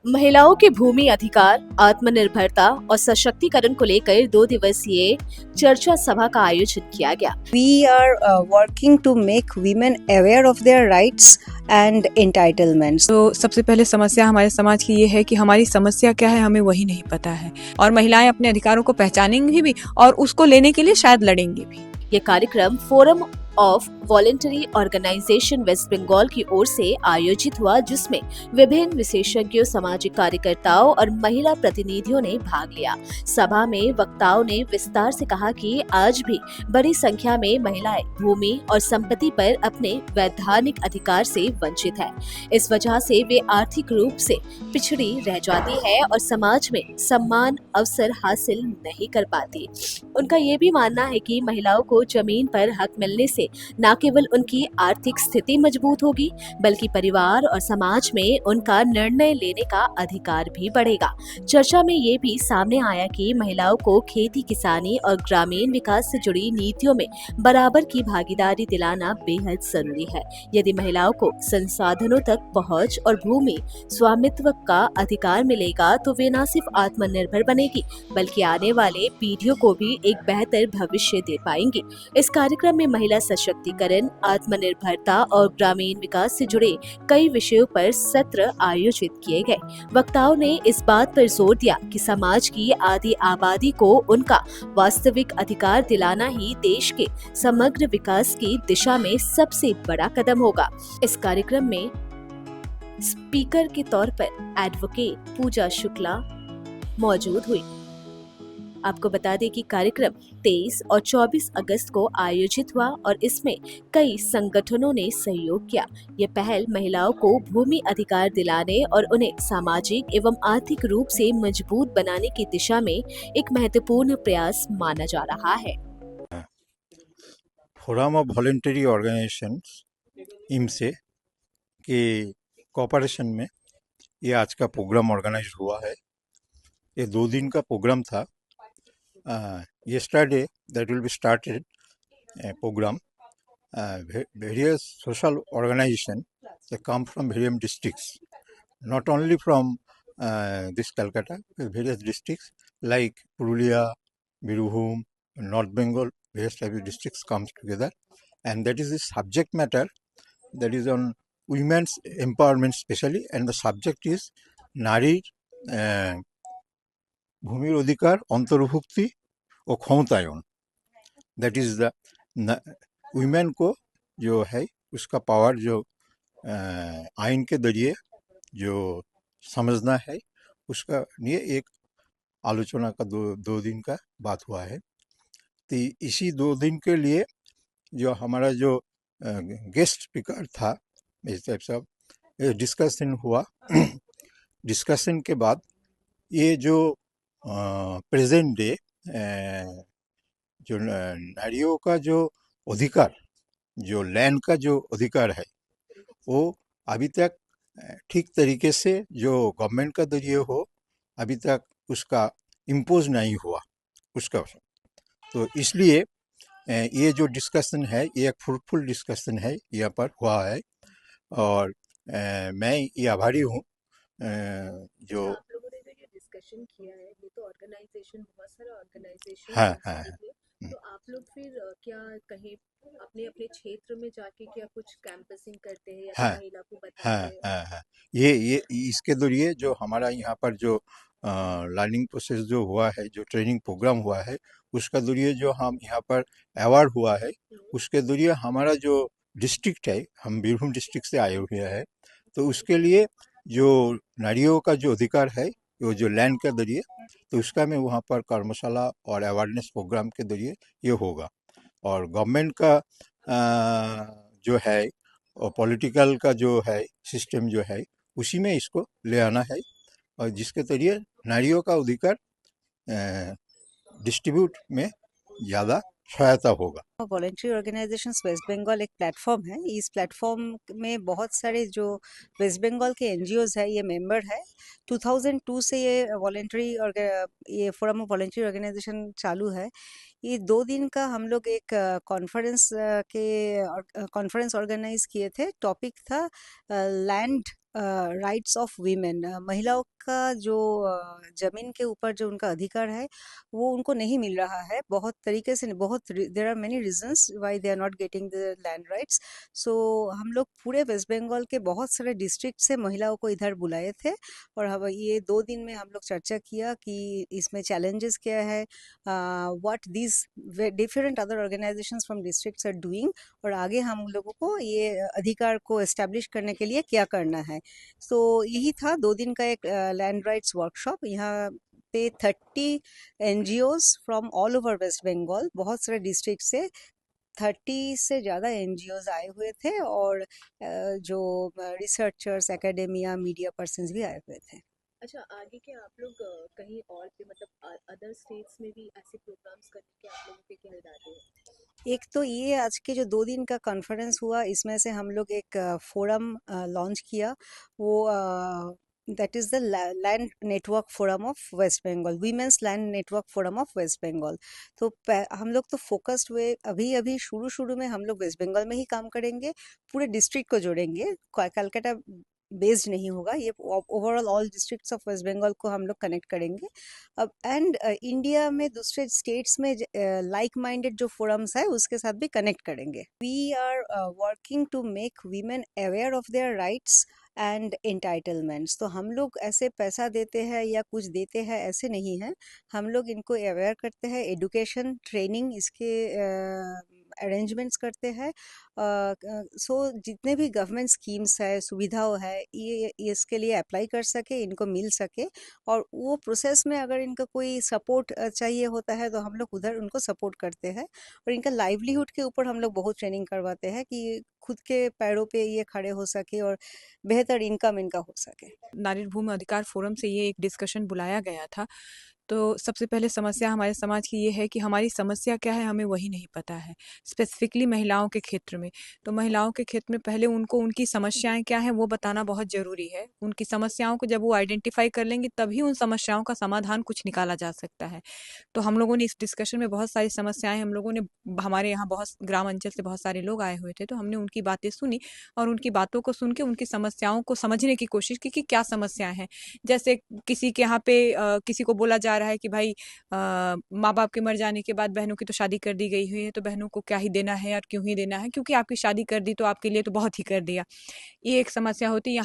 महिलाओं के भूमि अधिकार, आत्मनिर्भरता और सशक्तिकरण को लेकर 2 दिवसीय चर्चा सभा का आयोजन किया गया। We are working to make women aware of their rights and entitlements. तो सबसे पहले समस्या हमारे समाज की ये है कि हमारी समस्या क्या है हमें वही नहीं पता है, और महिलाएं अपने अधिकारों को पहचानेंगी भी और उसको लेने के लिए शायद लड़ेंगी भी। ये कार्यक्रम forum of voluntary organisation West Bengal की ओर से आयोजित हुआ, जिसमें विभिन्न विशेषज्ञों, सामाजिक कार्यकर्ताओं और महिला प्रतिनिधियों ने भाग लिया। सभा में वक्ताओं ने विस्तार से कहा कि आज भी बड़ी संख्या में महिलाएं भूमि और संपत्ति पर अपने वैधानिक अधिकार से वंचित है। इस वजह से वे आर्थिक रूप से पिछड़ी रह जाती है और समाज में सम्मान अवसर हासिल नहीं कर पाती। उनका ये भी मानना है कि महिलाओं को जमीन पर हक मिलने से न केवल उनकी आर्थिक स्थिति मजबूत होगी, बल्कि परिवार और समाज में उनका निर्णय लेने का अधिकार भी बढ़ेगा। चर्चा में ये भी सामने आया कि महिलाओं को खेती किसानी और ग्रामीण विकास से जुड़ी नीतियों में बराबर की भागीदारी दिलाना बेहद जरूरी है। यदि महिलाओं को संसाधनों तक पहुंच और भूमि स्वामित्व का अधिकार मिलेगा तो वे न सिर्फ आत्मनिर्भर बनेगी, बल्कि आने वाले पीढ़ियों को भी एक बेहतर भविष्य दे पाएंगी। इस कार्यक्रम में महिला सशक्तिकरण, आत्मनिर्भरता और ग्रामीण विकास से जुड़े कई विषयों पर सत्र आयोजित किए गए। वक्ताओं ने इस बात पर जोर दिया कि समाज की आधी आबादी को उनका वास्तविक अधिकार दिलाना ही देश के समग्र विकास की दिशा में सबसे बड़ा कदम होगा। इस कार्यक्रम में स्पीकर के तौर पर एडवोकेट पूजा शुक्ला मौजूद हुई। आपको बता दें कि कार्यक्रम 23 और 24 अगस्त को आयोजित हुआ और इसमें कई संगठनों ने सहयोग किया। ये पहल महिलाओं को भूमि अधिकार दिलाने और उन्हें सामाजिक एवं आर्थिक रूप से मजबूत बनाने की दिशा में एक महत्वपूर्ण प्रयास माना जा रहा है। फोरम ऑफ वॉलेंटरी ऑर्गेनाइजेशन इमसे के कोऑपरेशन में ये आज का प्रोग्राम ऑर्गेनाइज हुआ है। ये 2 दिन का प्रोग्राम था। Yesterday that will be started a program. Various social organizations that come from various districts, not only from this Calcutta, various districts like Purulia, Birubhum, North Bengal, various types of districts comes together, and that is the subject matter that is on women's empowerment specially, and the subject is Nari भूमि अधिकार अंतर्भुक्ति और क्षमतायन। That is the women को जो है उसका power जो आइन के जरिए जो समझना है, उसका लिए एक आलोचना का दो दिन का बात हुआ है। तो इसी 2 दिन के लिए जो हमारा जो गेस्ट स्पीकर था, इस टाइप से डिस्कशन हुआ। डिस्कशन के बाद ये जो प्रेजेंट डे जो नारियों का जो अधिकार, जो लैंड का जो अधिकार है, वो अभी तक ठीक तरीके से जो गवर्नमेंट का जरिए हो अभी तक उसका इम्पोज नहीं हुआ उसका। तो इसलिए ये जो डिस्कशन है ये एक फ्रूटफुल डिस्कशन है यहाँ पर हुआ है, और मैं ये आभारी हूँ जो डिस्कशन किया है। ये तो ऑर्गेनाइजेशन, बहुत सारे ऑर्गेनाइजेशन हाँ। तो आप लोग फिर क्या कहीं अपने अपने क्षेत्र में जाके क्या कुछ कैंपसिंग करते हैं या महिला को बताते हैं? ये इसके जरिए जो हमारा यहाँ पर जो लर्निंग प्रोसेस जो हुआ है, जो ट्रेनिंग प्रोग्राम हुआ है, उसका जरिए जो हम यहाँ पर अवार्ड हुआ है, उसके जरिए हमारा जो डिस्ट्रिक्ट है, हम बीरभूम डिस्ट्रिक्ट से आए हुए हैं, तो उसके लिए जो नारियों का जो अधिकार है वो जो लैंड के जरिए, तो उसका में वहाँ पर कर्मशाला और अवेयरनेस प्रोग्राम के जरिए ये होगा। और गवर्नमेंट का जो है और पॉलिटिकल का जो है सिस्टम जो है उसी में इसको ले आना है, और जिसके जरिए नारियों का अधिकार डिस्ट्रीब्यूट में ज़्यादा सहायता होगा। वॉलेंटरी ऑर्गेनाइजेशंस वेस्ट बंगाल एक प्लेटफॉर्म है। इस प्लेटफॉर्म में बहुत सारे जो वेस्ट बंगाल के एनजीओज है ये मेंबर है। 2002 से ये फोरम ऑफ वॉलेंटरी ऑर्गेनाइजेशन चालू है। ये 2 दिन का हम लोग एक कॉन्फ्रेंस ऑर्गेनाइज किए थे। टॉपिक था लैंड राइट्स ऑफ वीमेन, महिलाओं का जो जमीन के ऊपर जो उनका अधिकार है वो उनको नहीं मिल रहा है बहुत तरीके से। बहुत there are many reasons why they are not getting the land rights. So हम लोग पूरे वेस्ट बंगाल के बहुत सारे डिस्ट्रिक्ट से महिलाओं को इधर बुलाए थे और हम ये 2 दिन में हम लोग चर्चा किया कि इसमें चैलेंजेस क्या है, what these different other organisations from districts are doing, और आगे हम लोगों को ये अधिकार को एस्टेब्लिश करने के लिए क्या करना है। तो यही था 2 दिन का एक लैंड राइट्स वर्कशॉप। यहाँ पे 30 NGOs from all over West Bengal, बहुत सारे डिस्ट्रिक्ट से 30 से ज़्यादा एनजीओज आए हुए थे, और जो रिसर्चर्स, एकेडेमिया, मीडिया पर्सन्स भी आए हुए थे। अच्छा, आगे के आप लोग कहीं और भी मतलब अदर स्टेट्स में भी ऐसे प्रोग्राम्स करने के आप लोगों के क्या इरादे हैं? एक तो ये आज के जो 2 दिन का कॉन्फ्रेंस हुआ, इसमें से हम लोग एक फोरम लॉन्च किया। वो that is the land network forum of West Bengal, women's land network forum of West Bengal. तो हम लोग तो फोकस्ड हुए, अभी अभी शुरू शुरू में हम लोग वेस्ट बंगाल में ही काम करेंगे, पूरे डिस्ट्रिक्ट को जोड़ेंगे, कलकत्ता बेस्ड नहीं होगा ये, overall all districts of West Bengal को हम लोग कनेक्ट करेंगे। अब एंड इंडिया में दूसरे स्टेट्स में लाइक माइंडेड जो फोरम्स है उसके साथ भी कनेक्ट करेंगे। We are working to make women aware of their rights and entitlements. तो हम लोग ऐसे पैसा देते हैं या कुछ देते हैं ऐसे नहीं है, हम लोग इनको अवेयर करते हैं, एडुकेशन, ट्रेनिंग, इसके अरेंजमेंट्स करते हैं। सो जितने भी गवर्नमेंट स्कीम्स है, सुविधाओं है, ये इसके लिए अप्लाई कर सके, इनको मिल सके, और वो प्रोसेस में अगर इनका कोई सपोर्ट चाहिए होता है तो हम लोग उधर उनको सपोर्ट करते हैं। और इनका लाइवलीहुड के ऊपर हम लोग बहुत ट्रेनिंग करवाते हैं कि खुद के पैरों पे ये खड़े हो सके और बेहतर इनकम इनका हो सके। नारी भूमि अधिकार फोरम से ये एक डिस्कशन बुलाया गया था। तो सबसे पहले समस्या हमारे समाज की ये है कि हमारी समस्या क्या है हमें वही नहीं पता है, स्पेसिफिकली महिलाओं के क्षेत्र में। तो महिलाओं के क्षेत्र में पहले उनको उनकी समस्याएं क्या हैं वो बताना बहुत ज़रूरी है। उनकी समस्याओं को जब वो आइडेंटिफाई कर लेंगे तभी उन समस्याओं का समाधान कुछ निकाला जा सकता है। तो हम लोगों ने इस डिस्कशन में बहुत सारी समस्याएं, हम लोगों ने, हमारे यहाँ बहुत ग्राम अंचल से बहुत सारे लोग आए हुए थे, तो हमने उनकी बातें सुनी और उनकी बातों को सुन के उनकी समस्याओं को समझने की कोशिश की कि क्या समस्याएं हैं। जैसे किसी के यहाँ पे किसी को बोला जा रहा है कि भाई माँ बाप के मर जाने के बाद बहनों की तो शादी कर दी गई हुई है, तो बहनों को क्या ही देना है और क्यों ही देना है, क्योंकि आपकी शादी कर दी तो आपके लिए तो बहुत ही कर दिया। ये एक समस्या होती है।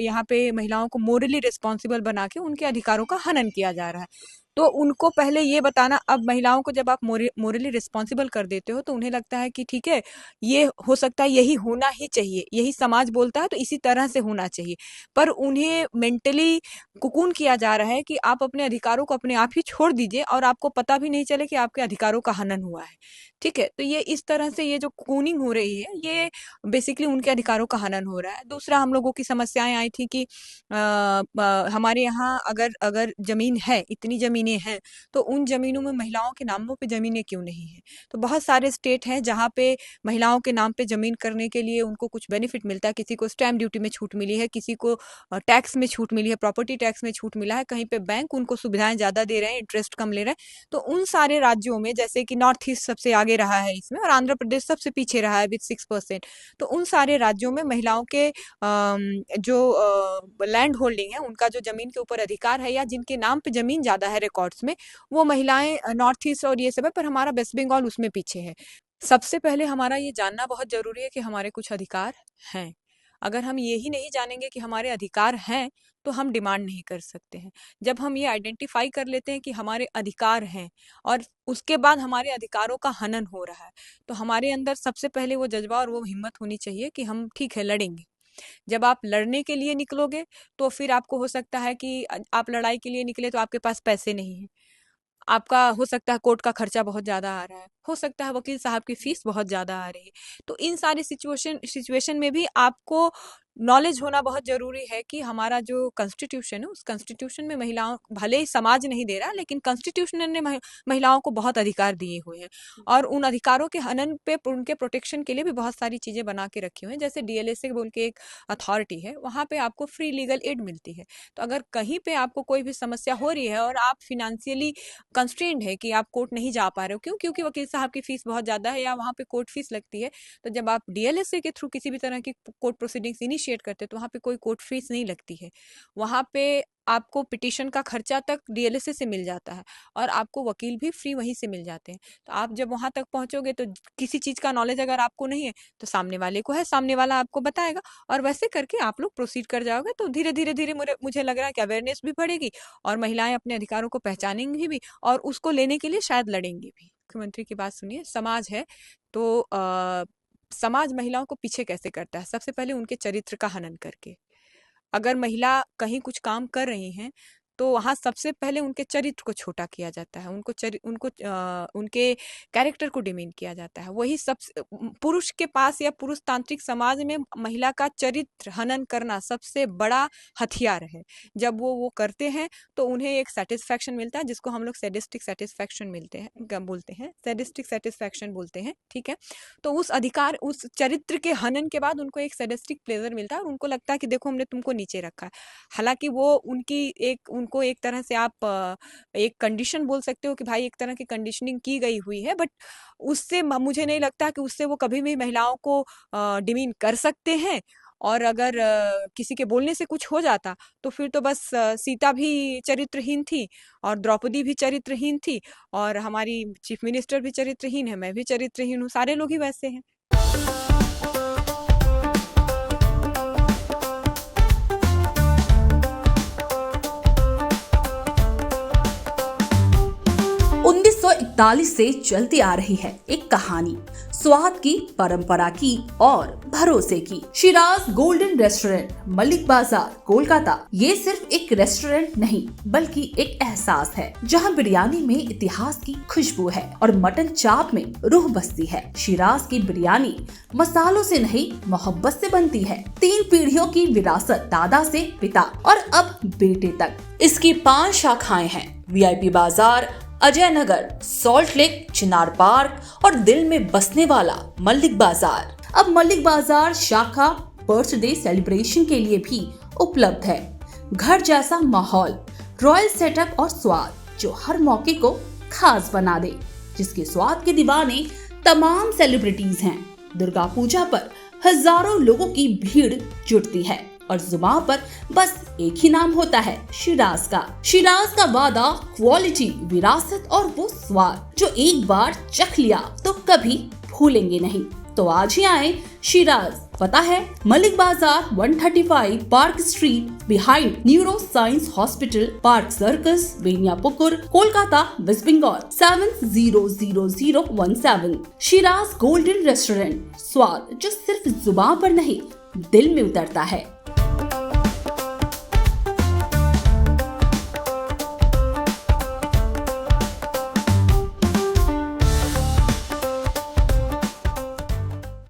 यहाँ पे महिलाओं को मोरली रिस्पॉन्सिबल बना के उनके अधिकारों का हनन किया जा रहा है। तो उनको पहले ये बताना, अब महिलाओं को जब आप मोरली रिस्पॉन्सिबल कर देते हो तो उन्हें लगता है कि ठीक है, ये हो सकता है, यही होना ही चाहिए, यही समाज बोलता है तो इसी तरह से होना चाहिए। पर उन्हें मेंटली कुकून किया जा रहा है कि आप अपने अधिकारों को अपने आप ही छोड़ दीजिए और आपको पता भी नहीं चले कि आपके अधिकारों का हनन हुआ है। ठीक है, तो ये इस तरह से ये जो कुकूनिंग हो रही है, ये बेसिकली उनके अधिकारों का हनन हो रहा है। दूसरा, हम लोगों की समस्याएं आई थी कि हमारे यहाँ अगर अगर जमीन है, इतनी जमीनें हैं, तो उन जमीनों में महिलाओं के नामों पे जमीनें क्यों नहीं है। तो बहुत सारे स्टेट हैं जहाँ पे महिलाओं के नाम पे जमीन करने के लिए उनको कुछ बेनिफिट मिलता है। किसी को स्टैम्प ड्यूटी में छूट मिली है, किसी को टैक्स में छूट मिली है, प्रॉपर्टी टैक्स में छूट मिला है, कहीं पे बैंक उनको सुविधाएं ज्यादा दे रहे हैं, इंटरेस्ट कम ले रहे हैं। तो उन सारे राज्यों में, जैसे कि नॉर्थ ईस्ट सबसे आगे रहा है इसमें और आंध्र प्रदेश सबसे पीछे रहा है विद 6%। तो उन सारे राज्यों में महिलाओं के जो लैंड होल्डिंग है, उनका जो जमीन के ऊपर अधिकार है या जिनके नाम पे जमीन ज्यादा है रिकॉर्ड्स में, वो महिलाएं नॉर्थ ईस्ट और ये सब है, पर हमारा वेस्ट बंगाल उसमें पीछे है। सबसे पहले हमारा ये जानना बहुत जरूरी है कि हमारे कुछ अधिकार हैं। अगर हम यही नहीं जानेंगे कि हमारे अधिकार हैं तो हम डिमांड नहीं कर सकते हैं। जब हम ये आइडेंटिफाई कर लेते हैं कि हमारे अधिकार हैं और उसके बाद हमारे अधिकारों का हनन हो रहा है, तो हमारे अंदर सबसे पहले वो जज्बा और वो हिम्मत होनी चाहिए कि हम ठीक है, लड़ेंगे। जब आप लड़ने के लिए निकलोगे तो फिर आपको हो सकता है कि आप लड़ाई के लिए निकले तो आपके पास पैसे नहीं है, आपका हो सकता है कोर्ट का खर्चा बहुत ज़्यादा आ रहा है, हो सकता है वकील साहब की फीस बहुत ज़्यादा आ रही है। तो इन सारी सिचुएशन में भी आपको नॉलेज होना बहुत ज़रूरी है कि हमारा जो कॉन्स्टिट्यूशन है, उस कॉन्स्टिट्यूशन में महिलाओं, भले ही समाज नहीं दे रहा, लेकिन कॉन्स्टिट्यूशन ने महिलाओं को बहुत अधिकार दिए हुए हैं और उन अधिकारों के हनन पे, उनके प्रोटेक्शन के लिए भी बहुत सारी चीज़ें बना के रखी हुई हैं। जैसे डीएलएसए बोल के एक अथॉरिटी है, वहाँ पे आपको फ्री लीगल एड मिलती है। तो अगर कहीं पे आपको कोई भी समस्या हो रही है और आप फिनेंशियली कंस्ट्रेंड है कि आप कोर्ट नहीं जा पा रहे हो, क्यों, क्योंकि वकील साहब की फीस बहुत ज़्यादा है या वहाँ पे कोर्ट फीस लगती है, तो जब आप डीएलएसए के थ्रू किसी भी तरह की कोर्ट प्रोसीडिंग्स इनिशिएट इनिशिएट करते हैं तो वहाँ पे कोई कोर्ट फीस नहीं लगती है। वहाँ पे आपको पिटीशन का खर्चा तक डीएलएसए से मिल जाता है और आपको वकील भी फ्री वहीं से मिल जाते हैं। तो आप जब वहाँ तक पहुँचोगे तो किसी चीज़ का नॉलेज अगर आपको नहीं है तो सामने वाले को है, सामने वाला आपको बताएगा और वैसे करके आप लोग प्रोसीड कर जाओगे। तो धीरे धीरे धीरे मुझे लग रहा है कि अवेयरनेस भी बढ़ेगी और महिलाएं अपने अधिकारों को पहचानेंगी भी और उसको लेने के लिए शायद लड़ेंगी भी। मुख्यमंत्री की बात सुनिए, समाज है तो समाज महिलाओं को पीछे कैसे करता है? सबसे पहले उनके चरित्र का हनन करके। अगर महिला कहीं कुछ काम कर रही हैं तो वहाँ सबसे पहले उनके चरित्र को छोटा किया जाता है, उनके कैरेक्टर को डिमीन किया जाता है। वही सब पुरुष के पास या पुरुष तांत्रिक समाज में महिला का चरित्र हनन करना सबसे बड़ा हथियार है। जब वो करते हैं तो उन्हें एक सेटिस्फैक्शन मिलता है जिसको हम लोग सैडिस्टिक सेटिस्फैक्शन बोलते हैं, सैडिस्टिक सेटिस्फैक्शन बोलते हैं, ठीक है। तो उस चरित्र के हनन के बाद उनको एक सैडिस्टिक प्लेजर मिलता है और उनको लगता है कि देखो हमने तुमको नीचे रखा है। हालांकि वो उनको एक तरह से आप एक कंडीशन बोल सकते हो कि भाई एक तरह की कंडीशनिंग की गई हुई है, बट उससे मुझे नहीं लगता कि उससे वो कभी भी महिलाओं को डिमीन कर सकते हैं। और अगर किसी के बोलने से कुछ हो जाता तो फिर तो बस सीता भी चरित्रहीन थी और द्रौपदी भी चरित्रहीन थी और हमारी चीफ मिनिस्टर भी चरित्रहीन है, मैं भी चरित्रहीन हूँ, सारे लोग ही वैसे हैं। से चलती आ रही है एक कहानी, स्वाद की, परंपरा की और भरोसे की। शिराज गोल्डन रेस्टोरेंट, मलिक बाजार, कोलकाता। ये सिर्फ एक रेस्टोरेंट नहीं बल्कि एक एहसास है जहां बिरयानी में इतिहास की खुशबू है और मटन चाप में रूह बसती है। शिराज की बिरयानी मसालों से नहीं मोहब्बत से बनती है। 3 पीढ़ियों की विरासत, दादा से पिता और अब बेटे तक। इसकी 5 शाखाएं हैं, वीआईपी बाजार, अजय नगर, सॉल्ट लेक, चिनार पार्क और दिल में बसने वाला मलिक बाजार। अब मलिक बाजार शाखा बर्थडे सेलिब्रेशन के लिए भी उपलब्ध है। घर जैसा माहौल, रॉयल सेटअप और स्वाद जो हर मौके को खास बना दे, जिसके स्वाद के दीवाने तमाम सेलिब्रिटीज हैं। दुर्गा पूजा पर हजारों लोगों की भीड़ जुटती है और जुबान पर बस एक ही नाम होता है, शिराज का। शिराज का वादा, क्वालिटी, विरासत और वो स्वाद जो एक बार चख लिया तो कभी भूलेंगे नहीं। तो आज ही आए शिराज। पता है Malik Bazar, 135 Park Street, behind neuroscience hospital, Park Circus, Beniapukur, Kolkata, West Bengal 700017। Shiraz golden restaurant, स्वाद जो सिर्फ जुबान पर नहीं दिल में उतरता है।